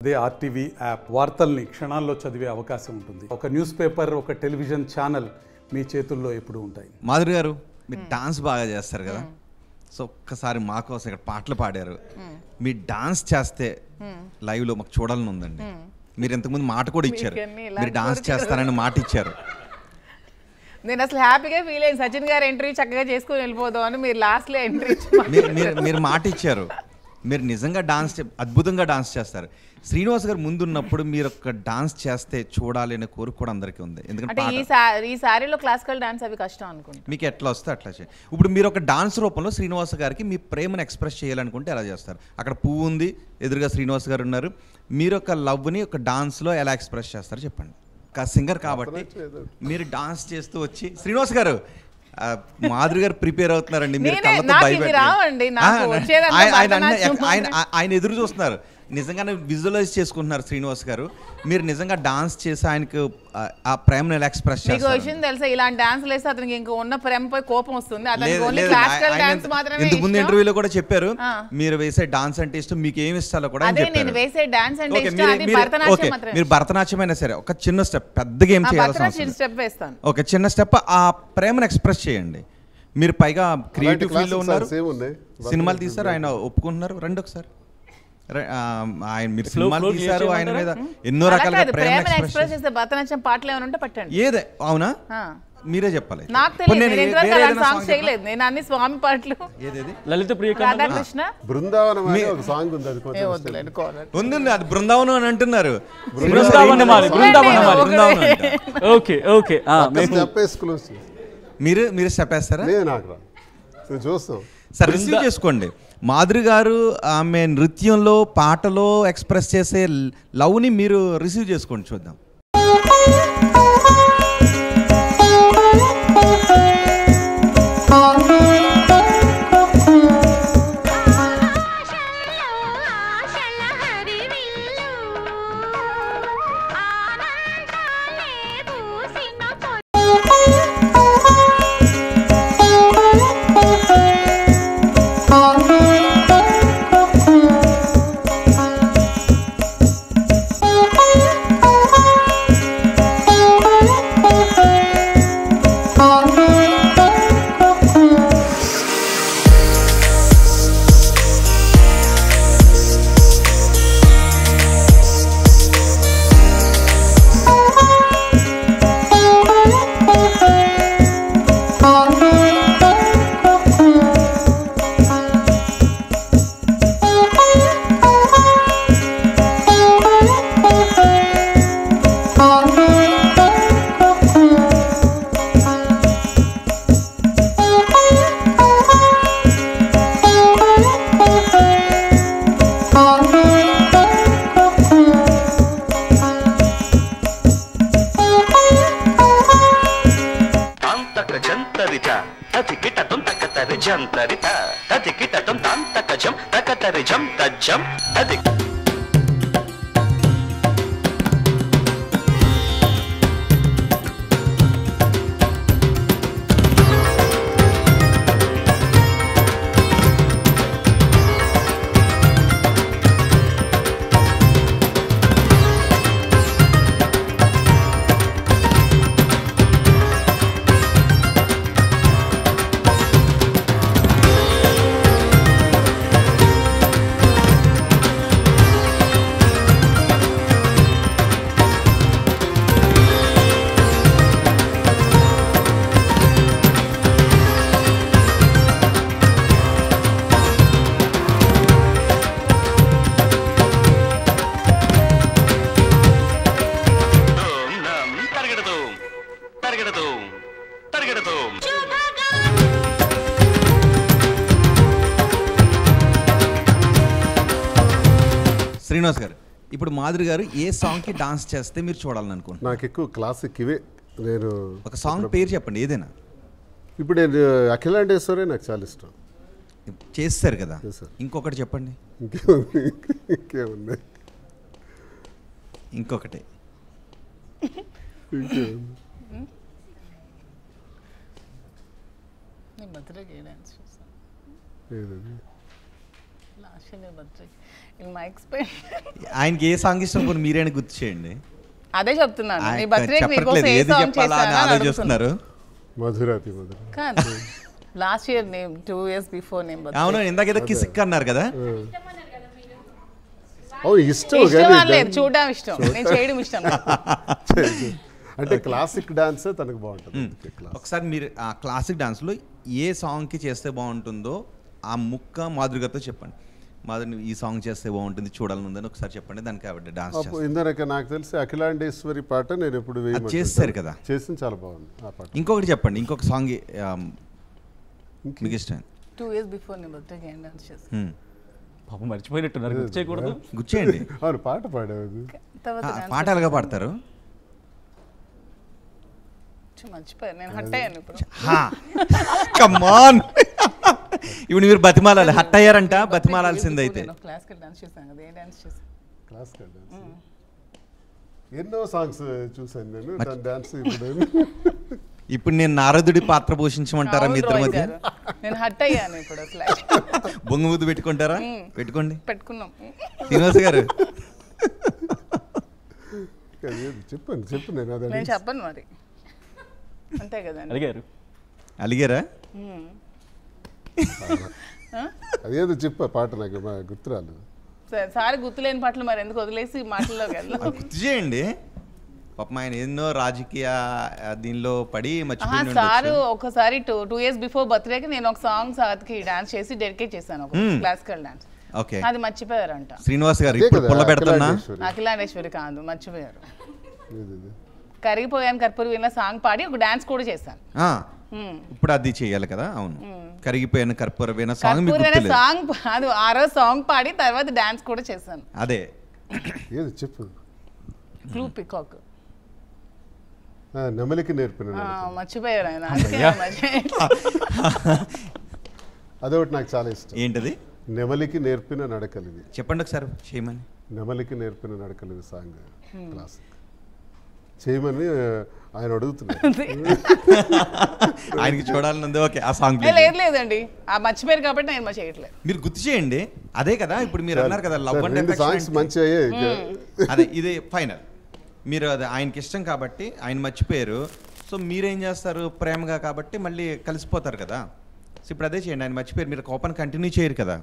అదే RTV app వార్తల్ని క్షణాల్లో చదివే అవకాశం ఉంటుంది. ఒక న్యూస్ పేపర్, ఒక టెలివిజన్ ఛానల్ మీ చేతుల్లో ఎప్పుడూ ఉంటాయి. మాధురి గారు, మీరు డాన్స్ బాగా చేస్తారు కదా, సో ఒక్కసారి మా కోసం ఇక్కడ పాటలు పాడారు. మీరు డాన్స్ చేస్తే లైవ్లో మాకు చూడాలని ఉందండి. మీరు ఇంతకుముందు మాట కూడా ఇచ్చారు, మీరు డాన్స్ చేస్తారని మాట ఇచ్చారు. నేను అసలు హ్యాపీగా ఫీల్ అయ్యింది. సచిన్ గారు ఎంట్రీ చక్కగా చేసుకుని వెళ్ళిపోదాం అని మీరు లాస్ట్లో ఎంట్రీ మీరు మాట ఇచ్చారు. మీరు నిజంగా డాన్స్ అద్భుతంగా డాన్స్ చేస్తారు. శ్రీనివాస్ గారు ముందున్నప్పుడు మీరు ఒక డాన్స్ చేస్తే చూడాలి అనే కోరిక కూడా అందరికీ ఉంది. ఎందుకంటే ఈ సారీలో క్లాసికల్ డాన్స్ అవి కష్టం అనుకుంటా. మీకు ఎట్లా వస్తే అట్లా చేయండి. ఇప్పుడు మీరు ఒక డాన్స్ రూపంలో శ్రీనివాస్ గారికి మీ ప్రేమను ఎక్స్ప్రెస్ చేయాలనుకుంటే ఎలా చేస్తారు? అక్కడ పువ్వు ఉంది, ఎదురుగా శ్రీనివాస్ గారు ఉన్నారు. మీరు ఒక లవ్ని ఒక డాన్స్లో ఎలా ఎక్స్ప్రెస్ చేస్తారు చెప్పండి. ఒక సింగర్ కాబట్టి మీరు డాన్స్ చేస్తూ వచ్చి శ్రీనివాస్ గారు, మాధురి గారు ప్రిపేర్ అవుతున్నారండి, మీరు కళ్ళతో ఆయన ఎదురు చూస్తున్నారు. నిజంగానే విజువలైజ్ చేసుకుంటున్నారు శ్రీనివాస్ గారు. మీరు నిజంగా డాన్స్ చేసి ఆయనకు ఆ ప్రేమను ఎలా ఎక్స్ప్రెస్ చేస్తారు? విషయం తెలుసా, ఇలాంటి డాన్స్ వేస్తే అతనికి ఇంకా ఉన్న ప్రేమపై కోపం వస్తుంది. ఇంతకు ముందు ఇంటర్వ్యూలో కూడా చెప్పారు, మీరు వేసే డాన్స్ అంటే ఇష్టం, మీకు ఏమి ఇష్టాలో కూడా మీరు భరతనాట్యం అయినా సరే ఒక చిన్న స్టెప్, పెద్దగా ఏం చేయాల్సిన స్టెప్ వేస్తాను. ఒక చిన్న స్టెప్ ఆ ప్రేమను ఎక్స్ప్రెస్ చేయండి. మీరు పైగా క్రియేటివ్ ఫీల్డ్ లో ఉన్నారు, సినిమాలు తీశారు, ఆయన ఒప్పుకుంటున్నారు. రండి ఒకసారి, ఆయన మీరు సినిమాలు తీశారు, ఆయన మీద ఎన్నో రకాలుగా ప్రేమ ఎక్స్ప్రెస్ చేసే భరతనాట్యం పాటలు ఏమైనా ఉంటే పట్టండి. ఏదే అవునా, మీరే చెప్పాలి. నాకు తెలియదు, సాంగ్స్ చేయలేదు నేను, అన్ని స్వామి పాటలు. ఏదేది లలిత రాధాకృష్ణ బృందావనం ఒక సాంగ్ ఉంది, ఉంది, అది బృందావనం అని అంటున్నారు. ఓకే ఓకే, మీరు చెప్పేస్తారా? చూస్తాం సార్, రిసీవ్ చేసుకోండి. మాధురి గారు ఆమె నృత్యంలో, పాటలో ఎక్స్ప్రెస్ చేసే లవ్ని మీరు రిసీవ్ చేసుకోండి, చూద్దాం. శ్రీనివాస్ గారు, ఇప్పుడు మాధురి గారు ఏ సాంగ్ కి డాన్స్ చేస్తే మీరు చూడాలని అనుకుంటున్నారు? నాకు ఎక్కువ క్లాసిక్ ఇవే. నేను ఒక సాంగ్ పేరు చెప్పండి ఏదైనా. ఇప్పుడు నేను అఖిలాండేశ్వరే నాకు చాలా ఇష్టం. చేస్తారు కదా, ఇంకొకటి చెప్పండి. ఇంకేముంది? ఇంకొకటి ఆయనకి ఏ సాంగ్ ఇష్టం పోనీ మీరైనా గుర్తు చేయండి. అదే చెప్తున్నాను నీ ఆయన బర్త్డేకి చెప్పట్లేదు ఏది చెప్పాలా అని ఆలోచిస్తున్నారు. మధురాతి మధుర. కాదు last year name 2 years before name అవును ఇందాక ఏదో కిసిక్ అన్నారు కదా. ఇష్టం లేదు చూడడం ఇష్టం, నేను చేయడం ఇష్టం. అంటే క్లాసిక్ డాన్స్ తనకు బాగుంటుంది. ఒకసారి మీరు ఆ క్లాసిక్ డాన్స్లో ఏ సాంగ్కి చేస్తే బాగుంటుందో ఆ ముక్క మాధురిగారితో చెప్పండి. మాధురి ఈ సాంగ్ చేస్తే బాగుంటుంది చూడాలని ఉందని ఒకసారి చెప్పండి, దానికి ఆవిడ డాన్స్ ఇందనక నాకు తెలిసి అఖిలాండేశ్వరి పాట నేను ఎప్పుడు చేస్తారు కదా, చేసింది చాలా బాగుంది ఆ పాట. ఇంకొకటి చెప్పండి, ఇంకొక సాంగ్ మీకు ఇష్టం. 2 years before నేను బర్త్డేకి ఏం డాన్స్ చేశాను పాపం మర్చిపోయినట్టున్నారు, గుర్తు చేయకూడదు. గుర్చేయండి. అవును పాట పాడేది. పాట ఎలాగా పాడతారు? మర్చిపోయాను, నేను హట్ అయ్యాను ఇప్పుడు. కమాన్ ఇప్పుడు మీరు బతిమాలాలి, హట్ అయ్యారంట బతిమాలాల్సింది. అయితే క్లాసికల్ డాన్స్ చేశాను కదా, ఏ డాన్స్ చేశాను? క్లాసికల్ డాన్స్ ఎన్నో సాంగ్స్ చూసాను నేను. తన డాన్స్ ఇప్పుడు నేను నారదుడి పాత్ర పోషించమంటారా మీ ఇద్దరి మధ్య? నేను హట్ అయ్యాను ఇప్పుడు అసలు. బొంగు ముద్దు పెట్టుకుంటారా? పెట్టుకోండి. పెట్టుకున్నాం. శ్రీనివాస్ గారు చెప్పు నేను చెప్పను మరి, అంతే కదా. అలిగారా? అదేదో చెప్పు పాట, నాకు గుర్తురాలు. సారి గుర్తులేని పాటలు మరి ఎందుకు వదిలేసి మాటల్లోకి వెళ్దాం. గుర్తు చేయండి. పాపం ఆయన ఎన్నో రాజకీయ దీనిలో పడి మర్చిపోయి. సారు ఒకసారి 2 years before బర్త్డేకి నేను ఒక సాంగ్ సార్కి డాన్స్ చేసి డెడికేట్ చేశాను, ఒక క్లాసికల్ డాన్స్. ఓకే, అది మర్చిపోయారంట శ్రీనివాస్ గారు. ఇప్పుడు పుల్ల పెడుతున్నా. అఖిలాండేశ్వరి కాదు, మర్చిపోయారు. కరిగిపోయాను కర్పూర వీణ సాంగ్ పాడి ఒక డాన్స్ కూడా చేశాను. ఇప్పుడు అది చేయాలి కదా. అవును, కరిగిపోయాను కర్పూర వీణ సాంగ్ సాంగ్ అది ఆ రోజు సాంగ్ పాడి తర్వాత డాన్స్ కూడా చేశాను. అదే చెప్పు. క్లూ పికాక్ నెమలికి నేర్పిన మర్చిపోయారు ఆయన. అదొకటి నాకు చాలా ఇష్టం. ఏంటది? నెమలికి నేర్పిన నడకలివి. చెప్పండి ఒకసారి చేయమని. నెమలికి నేర్పిన నడకలివి సాంగ్ క్లాసిక్ చేయమని ఆయన అడుగుతున్నారు. ఆయనకి చూడాలనుంది. ఓకే, ఆ సాంగ్ లేదండి, ఆ మర్చిపోయారు కాబట్టి నేను చేయట్లేదు. మీరు గుర్తు చేయండి. అదే కదా ఇప్పుడు మీరు అన్నారు కదా లవ్ అండ్ సాంగ్స్ మంచి అదే ఇది ఫైనల్. మీరు అది ఆయనకి ఇష్టం కాబట్టి ఆయన మర్చిపోయారు. సో మీరేం చేస్తారు? ప్రేమగా కాబట్టి మళ్ళీ కలిసిపోతారు కదా. సో ఇప్పుడు అదే చేయండి. ఆయన మర్చిపోయారు, మీరు కోపాన్ని కంటిన్యూ చేయరు కదా.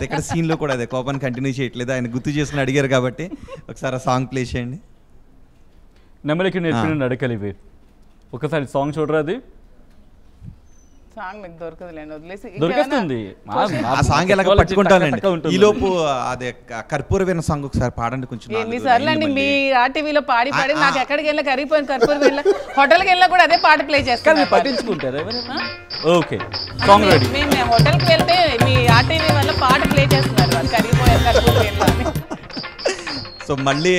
ఇక్కడ సీన్లో కూడా అదే కోపాన్ని కంటిన్యూ చేయట్లేదు, ఆయన గుర్తు చేసుకుని అడిగారు కాబట్టి ఒకసారి ఆ సాంగ్ ప్లే చేయండి. నెమలికి నేర్పిన నడకలివి. ఒకసారి సాంగ్ చూడరా, అది సాంగ్ మీకు దొరకదులేండి, వదిలేసి. దొరికేస్తుంది ఆ సాంగ్ ఎలా పట్టుకుంటానండి. ఈ లోపు అదే కర్పూర వీణ సాంగ్ ఒకసారి పాడండి కొంచెం. ఎన్నిసార్లు అండి మీ ఆర్టీవీలో పాడి పాడి నాకు ఎక్కడికి వెళ్ళినా కరిగిపోయిన కర్పూర వీణ, హోటల్కి వెళ్ళినా కూడా అదే పాట ప్లే చేస్తారు. పట్టించుకుంటారు. Okay, song ready. మేము హోటల్కి వెళ్తే మీ ఆర్టీవీ వల్ల పాట ప్లే చేస్తున్నారు వాళ్ళు, కరిగిపోయిన కర్పూర వీణ. సో మళ్ళీ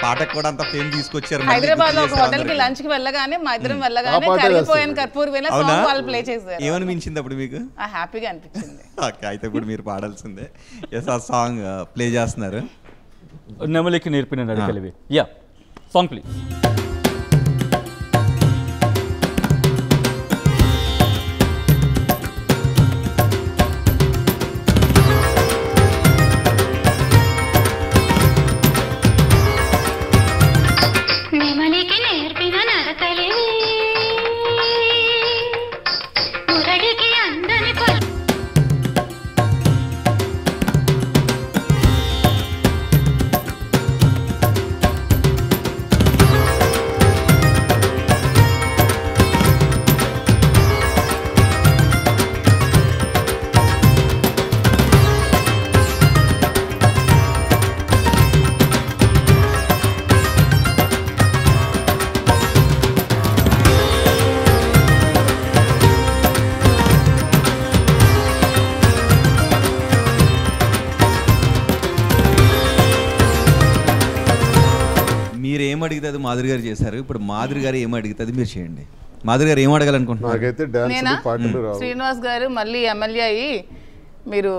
పాటకు కూడా అంత ఫేమ్ తీసుకొచ్చారు. హైదరాబాద్ లో ఒక హోటల్ కి లంచ్ కి వెళ్ళగానే మా ఇద్దరం వెళ్ళగానే కరిగిపోయిన కర్పూర వీణ సాంగ్ వాళ్ళు ప్లే చేశారు. ఏమనిపించింది అప్పుడు మీకు? హ్యాపీగా అనిపించింది. ఓకే, అయితే ఇప్పుడు మీరు పాడాల్సిందే. ఎస్, ఆ సాంగ్ ప్లే చేస్తున్నారు. నెమలికి నేర్పిన నడకలివి. Yeah, song please. ఏం అడిగితే అది మాధురి గారు చేశారు. ఇప్పుడు మాధురి గారు ఏం అడిగితే అది మీరు చేయండి. మాధురి గారు ఏం అడగాలనుకుంటున్నారు? శ్రీనివాస్ గారు మళ్ళీ ఎమ్మెల్యే అయ్యి మీరు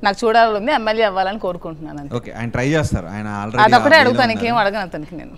నాకు చూడాలని ఎమ్మెల్యే అవ్వాలని కోరుకుంటున్నాను. ఓకే, ఆయన ట్రై చేస్తారు. ఆయన ఆల్రెడీ అదొకటే అడుగుతాను, ఇంకేం అడగను అతనికి నేను.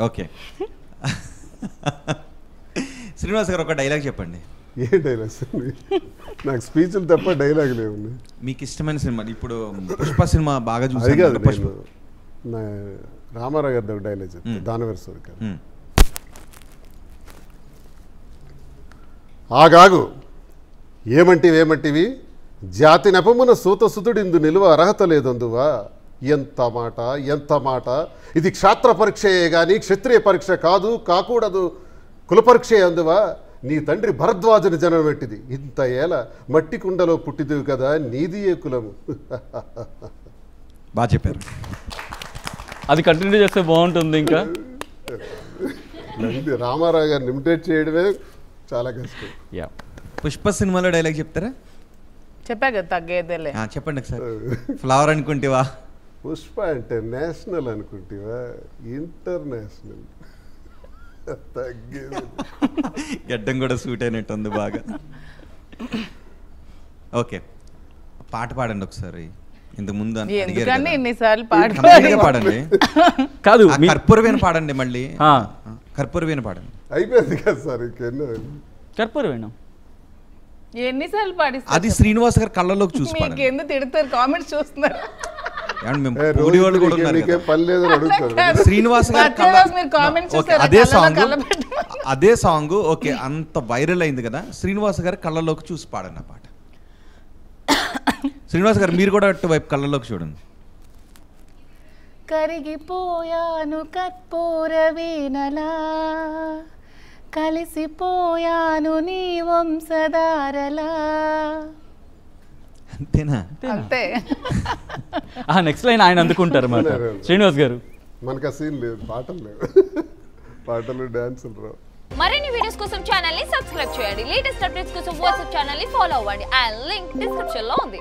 ఓకే, శ్రీనివాస్ గారు ఒక డైలాగ్ చెప్పండి. ఏ డైలాగ్స్ నాకు స్పీచ్లు తప్ప డైలాగ్ లేవు. మీకు ఇష్టమైన సినిమా ఇప్పుడు పుష్ప సినిమా బాగా అది చూసాను కాదు, పుష్ప. నేను నా రామారావు గారి ఒక డైలాగ్ చెప్తాను, దానవీర సూరి గారు. మ్. ఆగాగు ఏమంటివి జాతి నెపమున సూతసుతుడిందు నిలువ అర్హత లేదందువా. ఎంత మాట ఇది క్షాత్ర పరీక్షయే గాని క్షత్రియ పరీక్ష కాదు, కాకూడదు కుల పరీక్షే అందువా. నీ తండ్రి భరద్వాజుని జనం పెట్టిది, ఇంత ఏల మట్టి కుండలో పుట్టిదివి కదా, నీది ఏ కులము. బాగా చెప్పారు. అది కంటిన్యూ చేస్తే బాగుంటుంది. ఇంకా రామారావు గారిని ఇమిటేట్ చేయడమే చాలా కష్టం. యా పుష్ప సినిమాలో డైలాగ్ చెప్తారా? చెప్పా కదా తగ్గేదేలే. చెప్పండి ఒకసారి. ఫ్లవర్ అనుకుంటేవా? పుష్ప అంటే నేషనల్ అనుకుంటేవా, ఇంటర్నేషనల్. తగ్గేది గడ్డం కూడా సూట్ అయినట్టుంది బాగా. ఓకే, పాట పాడండి ఒకసారి. ఇంతకు ముందు ఎందుకని ఇన్నిసార్లు పాడండి. కాదు కర్పూరవేణ పాడండి, మళ్ళీ కర్పూరవేణ పాడండి. అయిపోయింది కదా సార్, ఇంకెన్నో. కర్పూరవేణం ఎన్నిసార్లు పాడిస్తారు? అది శ్రీనివాస్ గారు కళ్ళలోకి చూసి మీకు పాడండి. ఎందుకు తిడతారు? కామెంట్స్ చూస్తున్నారు. మేము పూడి వాళ్ళు కూడా ఉన్నారు నీకేం కదా. పని లేదని అడుగుతారు. శ్రీనివాస్ గారు మీరు కామెంట్స్ ఓకే, అదే సాంగ్ ఓకే, అంత వైరల్ అయింది కదా. శ్రీనివాస్ గారు కళ్ళలోకి చూసి పాడండి ఆ పాట. శ్రీనివాస్ గారు మీరు కూడా అటువైపు కళ్ళలోకి చూడండి. కరిగిపోయాను కర్పూర వీణలా, కలిసిపోయాను నీ వంశధారలా. అంతేనా? అంతే. నెక్స్ట్ లైన్ ఆయన అందుకుంటారు మాట శ్రీనివాస్ గారు. మనకు ఆ సీన్ లేదు, పాటలు లేవు. పాటలు డాన్సులు రావు. మరిన్ని వీడియోస్ కోసం ఛానల్ ని సబ్స్క్రైబ్ చేయండి. లేటెస్ట్ అప్డేట్స్ కోసం వాట్సాప్ ఛానల్ ని ఫాలో అవ్వండి. ఆ లింక్ డిస్క్రిప్షన్ లో ఉంది.